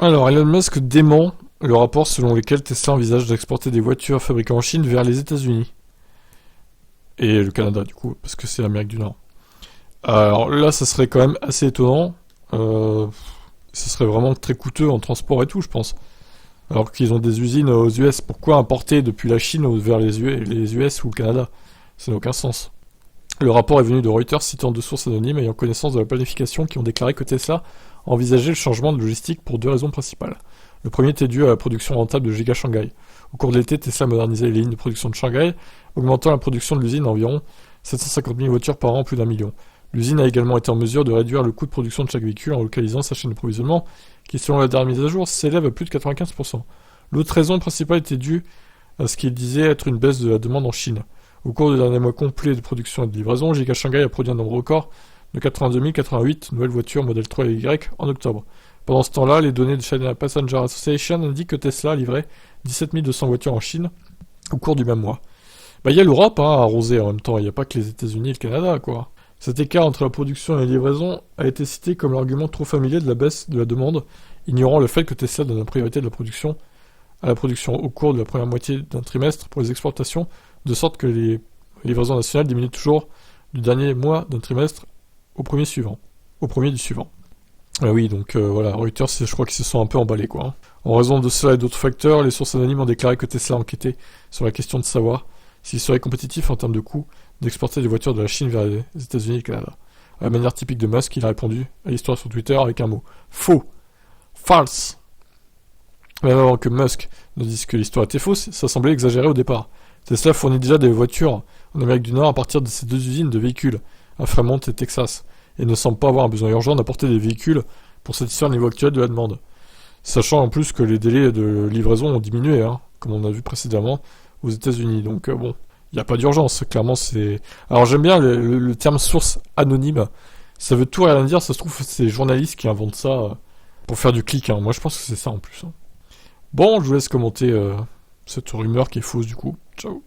Alors, Elon Musk dément le rapport selon lequel Tesla envisage d'exporter des voitures fabriquées en Chine vers les États-Unis. Et le Canada, du coup, parce que c'est l'Amérique du Nord. Alors là, ça serait quand même assez étonnant. Ce serait vraiment très coûteux en transport et tout, je pense. Alors qu'ils ont des usines aux US. Pourquoi importer depuis la Chine vers les US ou le Canada? Ça n'a aucun sens. Le rapport est venu de Reuters citant deux sources anonymes ayant connaissance de la planification qui ont déclaré que Tesla envisageait le changement de logistique pour deux raisons principales. Le premier était dû à la production rentable de Giga Shanghai. Au cours de l'été, Tesla modernisait les lignes de production de Shanghai, augmentant la production de l'usine à environ 750 000 voitures par an, plus d'1 million. L'usine a également été en mesure de réduire le coût de production de chaque véhicule en localisant sa chaîne d'approvisionnement, qui selon la dernière mise à jour s'élève à plus de 95%. L'autre raison principale était due à ce qu'il disait être une baisse de la demande en Chine. Au cours du dernier mois complet de production et de livraison, Giga Shanghai a produit un nombre record de 82 088 nouvelles voitures Model 3 et Y en octobre. Pendant ce temps-là, les données de China Passenger Association indiquent que Tesla a livré 17 200 voitures en Chine au cours du même mois. Il y a l'Europe à arroser en même temps, il n'y a pas que les États-Unis et le Canada, quoi. Cet écart entre la production et la livraison a été cité comme l'argument trop familier de la baisse de la demande, ignorant le fait que Tesla donne la priorité de la production à la production au cours de la première moitié d'un trimestre pour les exportations, de sorte que les livraisons nationales diminuent toujours du dernier mois d'un trimestre au premier du suivant. Oui, donc voilà, Reuters, je crois qu'ils se sont un peu emballés, quoi. En raison de cela et d'autres facteurs, les sources anonymes ont déclaré que Tesla enquêtait sur la question de savoir s'il serait compétitif en termes de coût d'exporter des voitures de la Chine vers les États-Unis et le Canada. À la manière typique de Musk, il a répondu à l'histoire sur Twitter avec un mot. Faux. False. Même avant que Musk ne dise que l'histoire était fausse, ça semblait exagéré au départ. Tesla fournit déjà des voitures en Amérique du Nord à partir de ces deux usines de véhicules, à Fremont et Texas, et ne semble pas avoir un besoin urgent d'apporter des véhicules pour satisfaire le niveau actuel de la demande. Sachant en plus que les délais de livraison ont diminué, comme on a vu précédemment aux États-Unis. Donc bon, il n'y a pas d'urgence, clairement c'est... Alors j'aime bien le terme source anonyme, ça veut tout rien dire, ça se trouve c'est les journalistes qui inventent ça pour faire du clic, Moi je pense que c'est ça en plus. Bon, je vous laisse commenter cette rumeur qui est fausse du coup. Ciao.